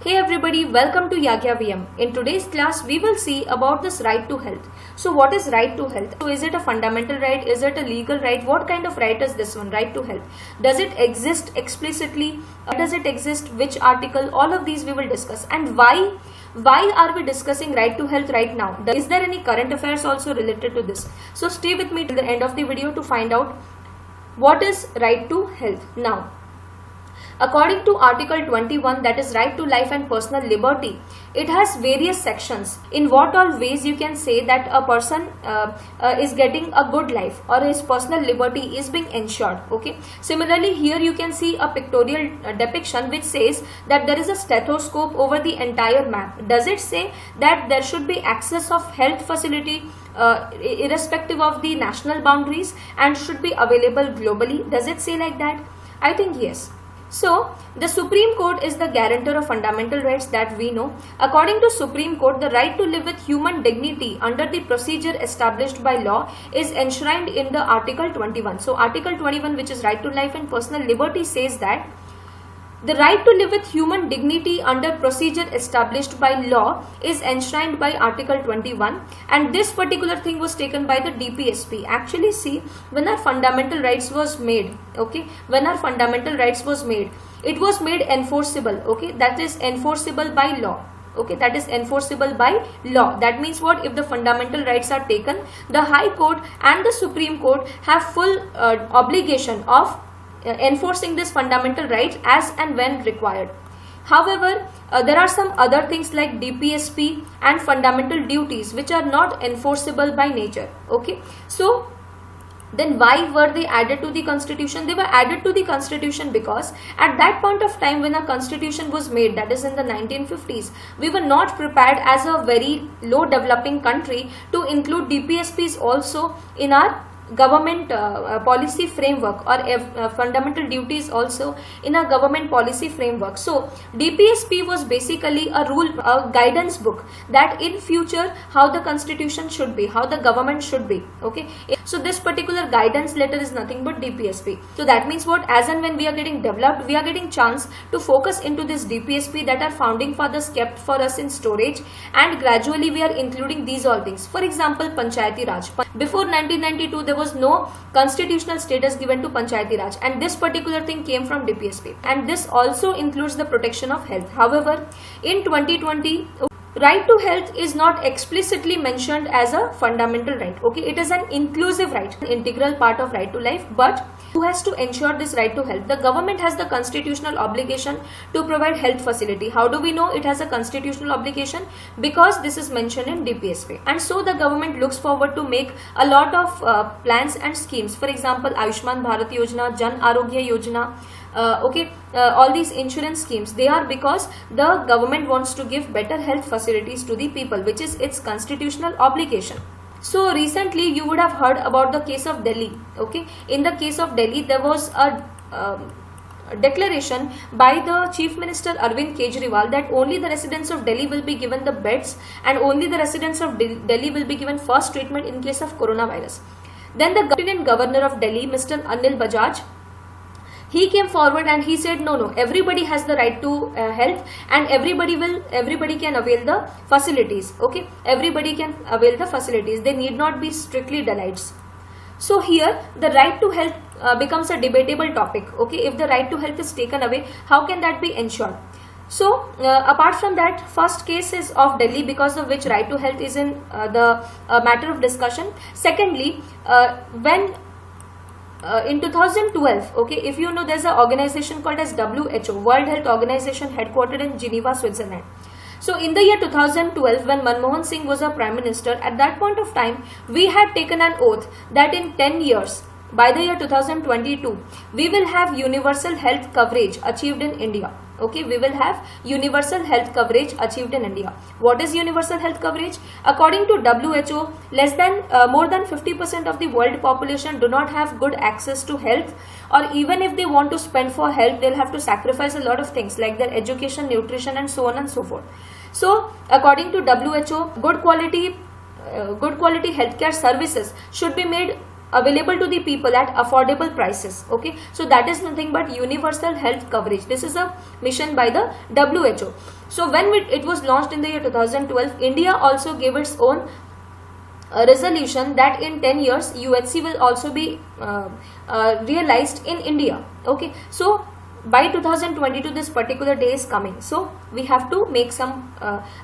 Hey everybody, welcome to Yagya VM. In today's class, we will see about this right to health. So what is right to health? So is it a fundamental right? Is it a legal right? What kind of right is this one, right to health? Does it exist explicitly? Does it exist? Which article? All of these we will discuss. And why are we discussing right to health right now? Is there any current affairs also related to this? So stay with me till the end of the video to find out what is right to health. Now, according to Article 21, that is right to life and personal liberty, it has various sections. In what all ways you can say that a person is getting a good life or his personal liberty is being ensured. Okay. Similarly, here you can see a pictorial depiction which says that there is a stethoscope over the entire map. Does it say that there should be access of health facility irrespective of the national boundaries and should be available globally? Does it say like that? I think yes. So, the Supreme Court is the guarantor of fundamental rights that we know. According to Supreme Court, the right to live with human dignity under the procedure established by law is enshrined in the Article 21. So, Article 21, which is right to life and personal liberty, says that the right to live with human dignity under procedure established by law is enshrined by Article 21, and this particular thing was taken by the DPSP. Actually, see, when our fundamental rights was made, okay, when our fundamental rights was made, it was made enforceable, okay, that is enforceable by law. Okay, that is enforceable by law. That means what? If the fundamental rights are taken, the High Court and the Supreme Court have full obligation of enforcing this fundamental right as and when required. However, there are some other things like DPSP and fundamental duties which are not enforceable by nature. Okay, so then why were they added to the constitution? They were added to the constitution because at that point of time when a constitution was made, that is in the 1950s, we were not prepared as a very low developing country to include DPSPs also in our government policy framework or fundamental duties also in a government policy framework. So DPSP was basically a guidance book that in future how the constitution should be, how the government should be. Okay, so this particular guidance letter is nothing but DPSP. So that means what? As and when we are getting developed, we are getting chance to focus into this DPSP that our founding fathers kept for us in storage, and gradually we are including these all things. For example, Panchayati Raj. Before 1992, there was no constitutional status given to Panchayati Raj, and this particular thing came from DPSP, and this also includes the protection of health. However, in 2020, right to health is not explicitly mentioned as a fundamental right. Okay, it is an inclusive right, an integral part of right to life. But who has to ensure this right to health? The government has the constitutional obligation to provide health facility. How do we know it has a constitutional obligation? Because this is mentioned in DPSP, and so the government looks forward to make a lot of plans and schemes. For example, Ayushman Bharat Yojana, Jan Arogya Yojana. All these insurance schemes, they are because the government wants to give better health facilities to the people, which is its constitutional obligation. So recently you would have heard about the case of Delhi. Okay, in the case of Delhi, there was a declaration by the Chief Minister Arvind Kejriwal that only the residents of Delhi will be given the beds and only the residents of Delhi will be given first treatment in case of coronavirus. Then the Lieutenant Governor of Delhi, Mr. Anil Bajaj, he came forward and he said no, everybody has the right to health, and everybody can avail the facilities. Okay, everybody can avail the facilities. They need not be strictly denied. So here the right to health becomes a debatable topic. Okay, if the right to health is taken away, how can that be ensured? So apart from that, first case is of Delhi, because of which right to health is in the matter of discussion. Secondly, when in 2012, okay, if you know, there's an organization called as WHO, World Health Organization, headquartered in Geneva, Switzerland. So in the year 2012, when Manmohan Singh was our Prime Minister, at that point of time, we had taken an oath that in 10 years, by the year 2022, we will have universal health coverage achieved in India. Okay, we will have universal health coverage achieved in India. What is universal health coverage? According to WHO, more than 50% of the world population do not have good access to health, or even if they want to spend for health, they'll have to sacrifice a lot of things like their education, nutrition, and so on and so forth. So according to WHO, good quality healthcare services should be made available to the people at affordable prices. Okay, so that is nothing but universal health coverage. This is a mission by the WHO. So when it was launched in the year 2012, India also gave its own resolution that in 10 years UHC will also be realized in India. Okay, so by 2022 this particular day is coming, so we have to make some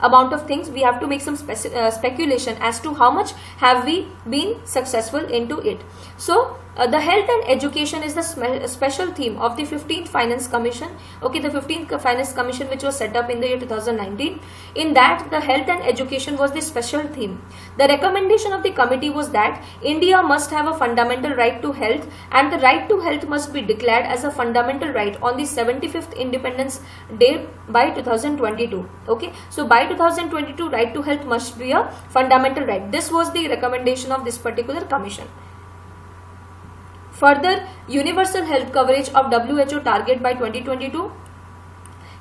amount of things, we have to make some speculation as to how much have we been successful into it. So the health and education is the special theme of the 15th Finance Commission. Okay, the 15th Finance Commission, which was set up in the year 2019. In that, the health and education was the special theme. The recommendation of the committee was that India must have a fundamental right to health, and the right to health must be declared as a fundamental right on the 75th Independence Day by 2022. Okay, so by 2022, right to health must be a fundamental right. This was the recommendation of this particular commission. Further, universal health coverage of WHO target by 2022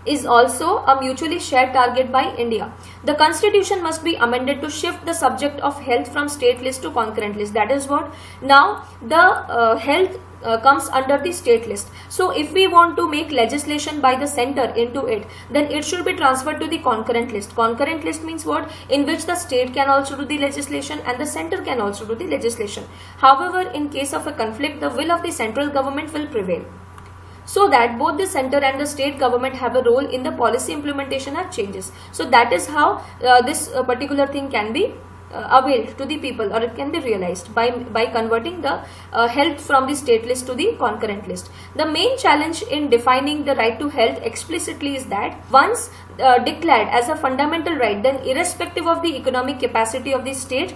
is also a mutually shared target by India. The constitution must be amended to shift the subject of health from state list to concurrent list. That is what now the health comes under the state list. So if we want to make legislation by the center into it, then it should be transferred to the concurrent list. Concurrent list means what? In which the state can also do the legislation and the center can also do the legislation. However, in case of a conflict, the will of the central government will prevail, so that both the center and the state government have a role in the policy implementation and changes. So that is how this particular thing can be availed to the people, or it can be realized by converting the health from the state list to the concurrent list. The main challenge in defining the right to health explicitly is that once declared as a fundamental right, then irrespective of the economic capacity of the state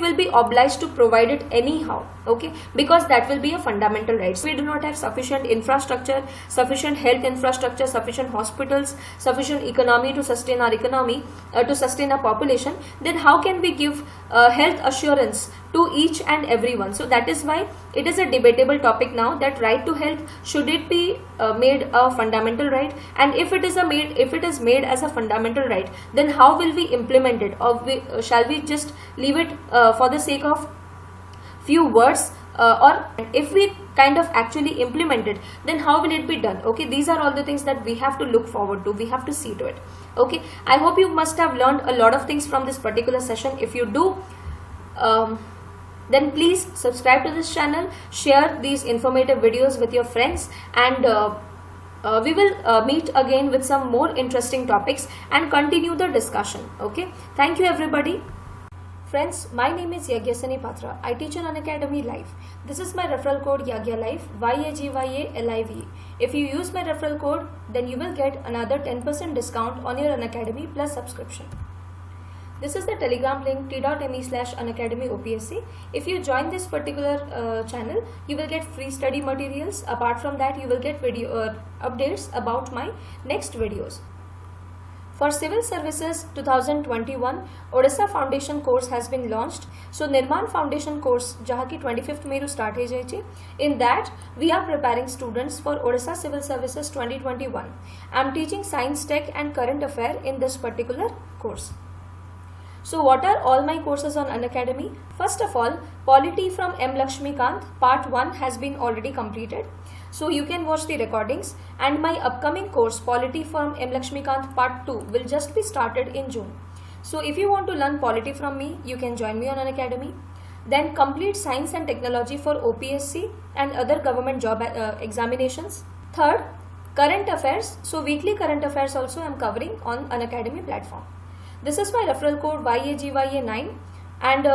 will be obliged to provide it anyhow. Okay, because that will be a fundamental right. So we do not have sufficient infrastructure, sufficient health infrastructure, sufficient hospitals, sufficient economy to sustain our economy, to sustain our population, then how can we give health assurance to each and everyone? So that is why it is a debatable topic now, that right to health, should it be made a fundamental right, and if it is made as a fundamental right, then how will we implement it, or shall we just leave it for the sake of few words, or if we kind of actually implement it, then how will it be done? Okay, these are all the things that we have to look forward to, we have to see to it. Okay, I hope you must have learned a lot of things from this particular session. If you do, then please subscribe to this channel, share these informative videos with your friends, and we will meet again with some more interesting topics and continue the discussion. Okay, thank you everybody. Friends, my name is Yagyasani Patra. I teach on Unacademy Live. This is my referral code Yagya Live, YAGYALIVE. If you use my referral code, then you will get another 10% discount on your Unacademy Plus subscription. This is the Telegram link t.me/unacademyopsc. If you join this particular channel, you will get free study materials. Apart from that, you will get video updates about my next videos. For Civil Services 2021, Odisha Foundation course has been launched. So Nirman Foundation course, jaha ki 25th May start hai jaiche. In that, we are preparing students for Odisha Civil Services 2021. I am teaching Science, Tech and Current Affair in this particular course. So what are all my courses on Unacademy? First of all, Polity from M. Lakshmikant part 1 has been already completed. So you can watch the recordings, and my upcoming course Polity from M. Lakshmikant part 2 will just be started in June. So if you want to learn polity from me, you can join me on Unacademy. Then complete Science and Technology for OPSC and other government job examinations. Third, Current Affairs. So weekly current affairs also I am covering on Unacademy platform. This is my referral code YAGYA9, and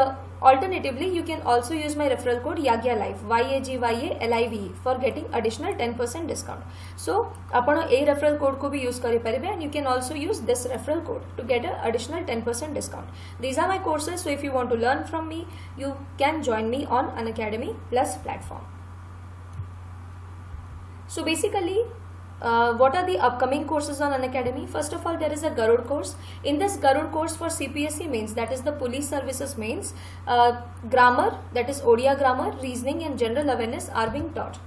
alternatively you can also use my referral code Yagya Live, YAGYALIVE, for getting additional 10% discount. So apna a referral code ko bhi use kari paribe, and you can also use this referral code to get an additional 10% discount. These are my courses, so if you want to learn from me, you can join me on Unacademy Plus platform. So basically, what are the upcoming courses on Unacademy? First of all, there is a Garud course. In this Garud course for CPSC mains, that is the Police Services mains, grammar, that is Odia grammar, reasoning and general awareness are being taught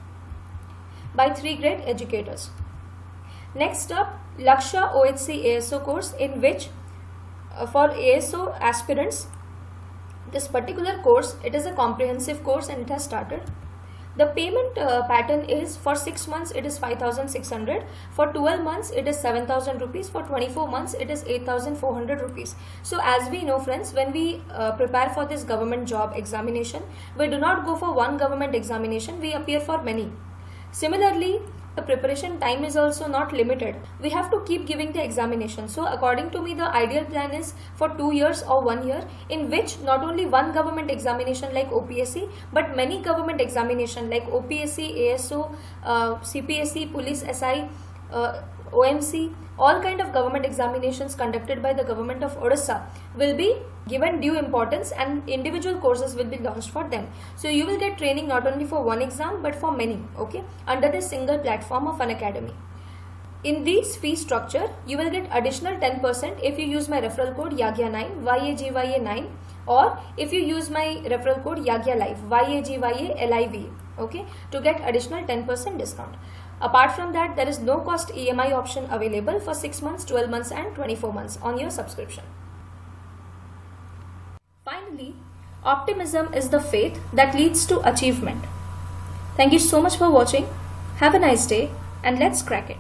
by 3 great educators. Next up, Laksha OHC ASO course, in which for ASO aspirants, This particular course, it is a comprehensive course and it has started. The payment pattern is for 6 months it is 5,600, for 12 months it is 7,000 rupees, for 24 months it is 8,400 rupees. So as we know friends, when we prepare for this government job examination, we do not go for one government examination, we appear for many. Similarly, the preparation time is also not limited. We have to keep giving the examination. So according to me, the ideal plan is for 2 years or 1 year, in which not only one government examination like OPSC, but many government examination like OPSC, ASO, CPSC, Police SI, OMC, all kind of government examinations conducted by the government of Odisha will be given due importance, and individual courses will be launched for them. So you will get training not only for one exam but for many, okay, under this single platform of Unacademy. In this fee structure, you will get additional 10% if you use my referral code YAGYA9, YAGYA9, or if you use my referral code YAGYA Live, YAGYA okay, to get additional 10% discount. Apart from that, there is no cost EMI option available for 6 months, 12 months and 24 months on your subscription. Finally, optimism is the faith that leads to achievement. Thank you so much for watching. Have a nice day and let's crack it.